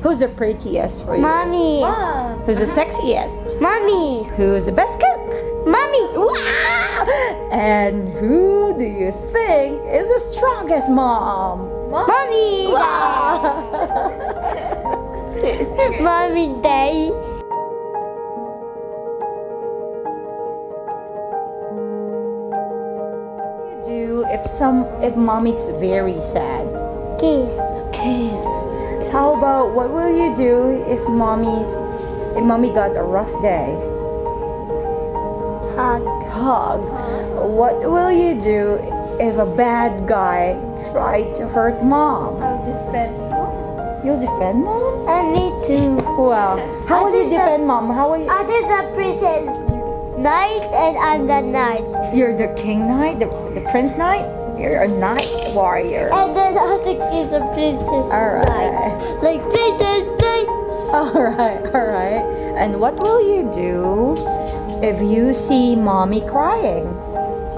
Who's the prettiest for you? Mommy. Who's the sexiest? Mommy. Who's the best cook? Mommy. Wow! And who do you think is the strongest mom? Mommy. Wow! Mommy Day. What do you do if mommy's very sad? Kiss. Kiss. How about what will you do if mommy got a rough day? Hug. Hug. What will you do if a bad guy tried to hurt mom? I'll defend mom. You'll defend mom? I need to. Wow. How will you defend mom? How will you? I did the princess knight and I'm the knight. You're the king knight, the prince knight. You're a knight warrior. And then I have to kiss a princess Alright. knight. Like princess knight. All right. And what will you do if you see mommy crying?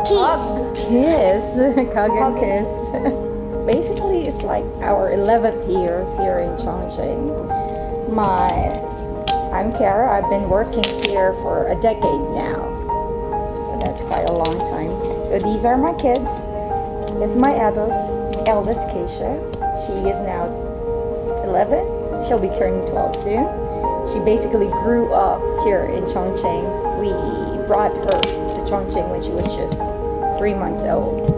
Kiss. Hug and kiss. Basically, it's like our 11th year here in Chongqing. I'm Kara. I've been working here for a decade now. So that's quite a long time. So these are my kids. This is my eldest Keisha. She is now 11. She'll be turning 12 soon. She basically grew up here in Chongqing. We brought her to Chongqing when she was just 3 months old.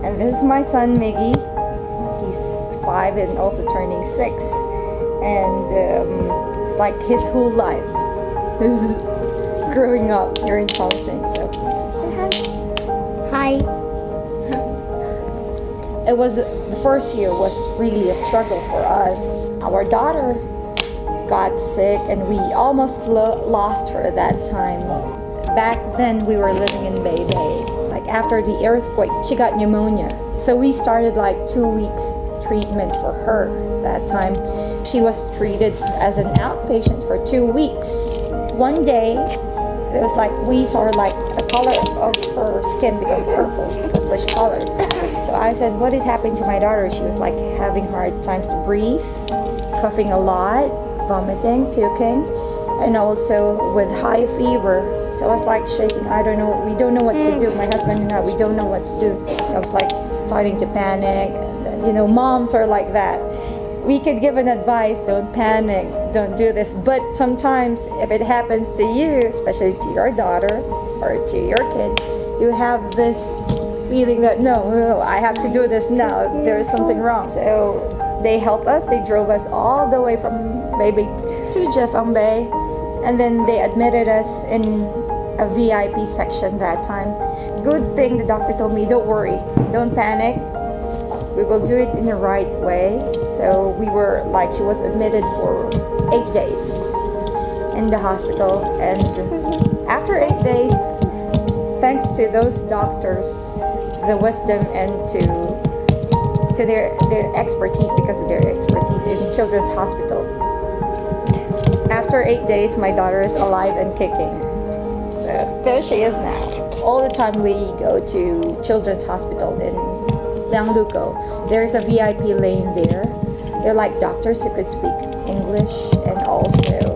And this is my son Miggy. He's 5 and also turning 6. And it's like his whole life. This is growing up here in Chongqing. So say hi. Hi. The first year was really a struggle for us. Our daughter got sick and we almost lost her at that time. Back then we were living in Beibei. Like after the earthquake, she got pneumonia. So we started like 2 weeks treatment for her that time. She was treated as an outpatient for 2 weeks. One day, it was like we saw like the color of her skin become purplish color. So I said, what is happening to my daughter? She was like having hard times to breathe, coughing a lot, vomiting, puking, and also with high fever. So I was like shaking. We don't know what to do. My husband and I, we don't know what to do. I was like starting to panic. Moms are like that. We could give an advice, don't panic, don't do this. But sometimes if it happens to you, especially to your daughter or to your kid, you have this feeling that no, I have to do this now. There is something wrong. So they helped us. They drove us all the way from Beibei to Jeffambay, and then they admitted us in a VIP section that time. Good thing the doctor told me, don't worry, don't panic. We will do it in the right way. So she was admitted for 8 days in the hospital, and after 8 days, thanks to those doctors, the wisdom and to their expertise, because of their expertise in children's hospital. After 8 days, my daughter is alive and kicking. So there she is now. All the time we go to children's hospital in Liangluko. There's a VIP lane there. They're like doctors who could speak English, and also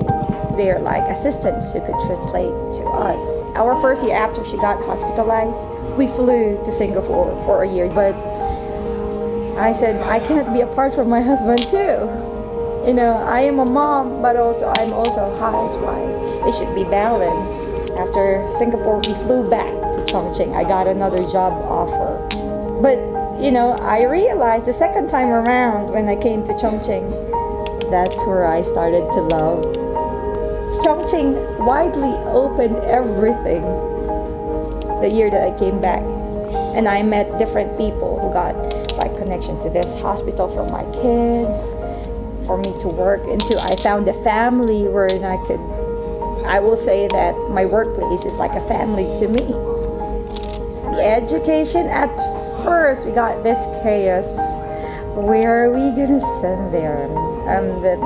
they're like assistants who could translate to us. Our first year after she got hospitalized, we flew to Singapore for a year, but I said, I can't be apart from my husband too. I am a mom, but I'm also a housewife. It should be balanced. After Singapore, we flew back to Chongqing. I got another job offer. But, I realized the second time around when I came to Chongqing, that's where I started to love. Chongqing widely opened everything the year that I came back. And I met different people who got like connection to this hospital for my kids, for me to work into. I found a family wherein I will say that my workplace is like a family to me. The education, at first we got this chaos. Where are we gonna send them? Then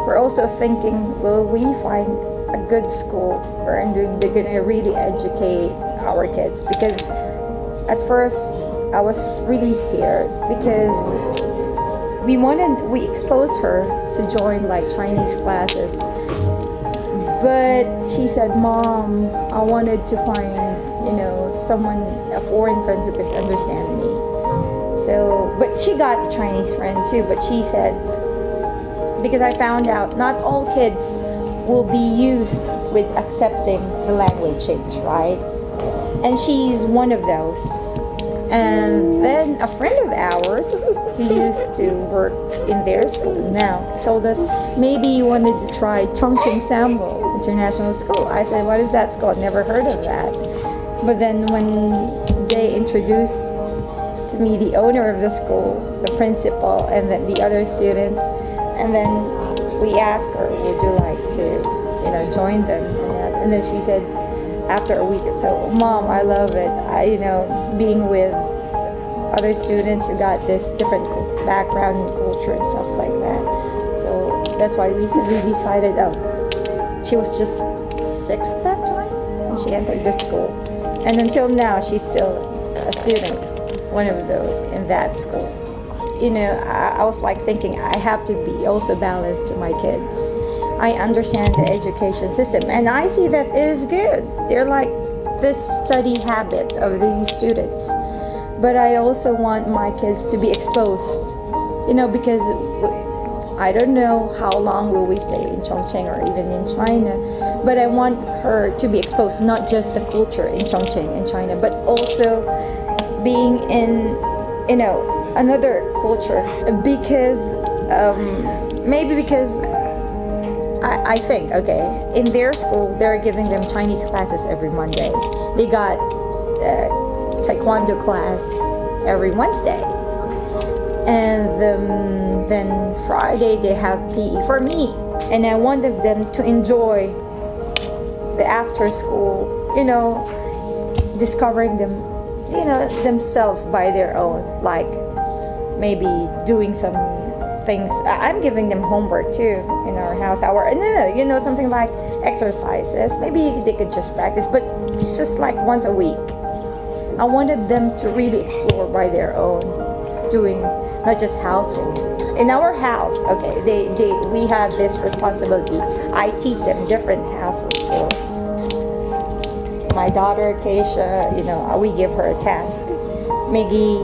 we're also thinking, will we find a good school where they're gonna really educate our kids? Because at first I was really scared, because we exposed her to join like Chinese classes. But she said, Mom, I wanted to find, someone, a foreign friend who could understand me. So, but she got a Chinese friend too, but she said, because I found out not all kids will be used with accepting the language change, right? And she's one of those. And then a friend of ours who used to work in their school now told us maybe you wanted to try Chongqing Samuel International School. I said, what is that school? I've never heard of that. But then when they introduced to me the owner of the school, the principal, and then the other students, and then we asked her, would you like to, join them? And then she said, after a week or so, Mom, I love it. Being with other students who got this different background and culture and stuff like that. So that's why we decided, she was just 6 that time when she entered the school. And until now, she's still a student, one of those in that school. I was like thinking, I have to be also balanced to my kids. I understand the education system, and I see that it is good. They're like this study habit of these students. But I also want my kids to be exposed, because I don't know how long will we stay in Chongqing or even in China, but I want her to be exposed, not just the culture in Chongqing in China, but also being in, another culture, because I think, in their school, they're giving them Chinese classes every Monday. They got Taekwondo class every Wednesday. And then Friday, they have PE for me. And I wanted them to enjoy the after school, discovering themselves by their own, like maybe doing some things. I'm giving them homework too in our house. Something like exercises. Maybe they could just practice, but it's just like once a week. I wanted them to really explore by their own, doing not just household. In our house, we have this responsibility. I teach them different household chores. My daughter Keisha, we give her a task. Miggy,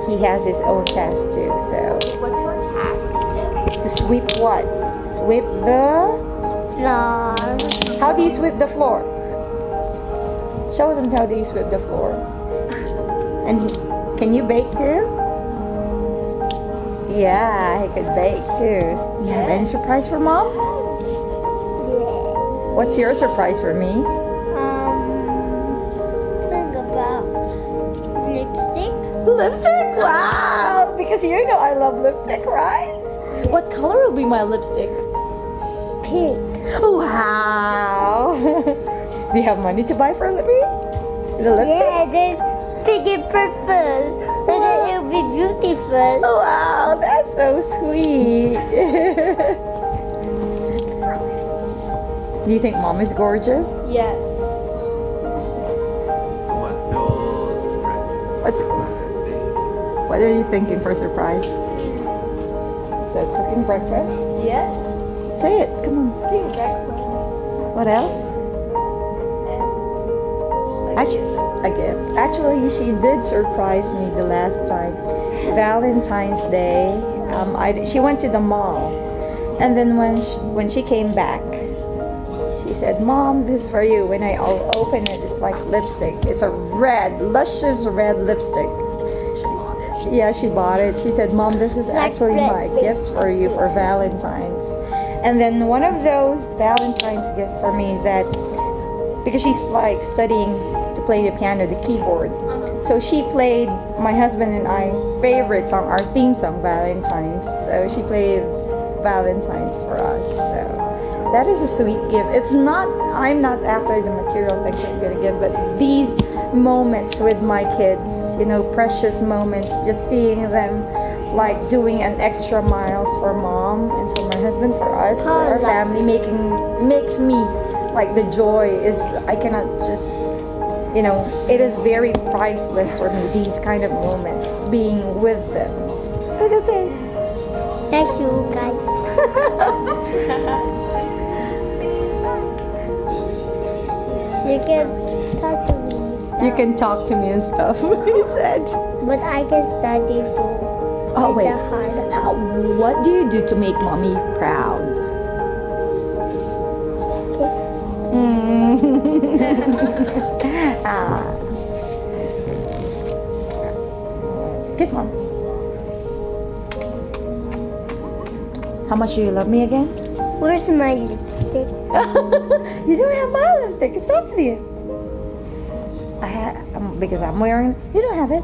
he has his own task too. So What's your task? to sweep what? Sweep the Floor. How do you sweep the floor? Show them how do you sweep the floor. And can you bake too? Yeah, he could bake too. You have any surprise for Mom? Yeah. What's your surprise for me? Think about lipstick. Lipstick? Wow! Because I love lipstick, right? What color will be my lipstick? Pink. Wow! Do you have money to buy for me? The lipstick? Yeah, then pink and purple. And then it'll be beautiful. Wow, that's so sweet. Do you think Mom is gorgeous? Yes. What's your surprise? What are you thinking for surprise? So cooking breakfast? Yes. Say it, come on. Pink breakfast. What else? A gift. Actually, she did surprise me the last time. Valentine's Day, she went to the mall, and then when she came back, she said, "Mom, this is for you." When I opened it, it's like lipstick. It's a luscious red lipstick. She bought it. She said, "Mom, this is actually my gift for you for Valentine's." And then one of those Valentine's gifts for me is that, because she's like studying to play the piano, the keyboard. So she played my husband and I's favorite song, our theme song, Valentine's. So she played Valentine's for us. So that is a sweet gift. I'm not after the material things I'm gonna give, but these moments with my kids, precious moments, just seeing them like doing an extra miles for Mom and for my husband, for us, for our family, makes me like the joy is, I cannot just, it is very priceless for me, these kind of moments, being with them. What did I say? Thank you, guys. You can talk to me. You can talk to me and stuff, he said. But I can study too. Oh, wait. It's hard. What do you do to make mommy proud? Kiss. Ah. Kiss mom. How much do you love me again? Where's my lipstick? You don't have my lipstick. It's over there. Because I'm wearing. You don't have it.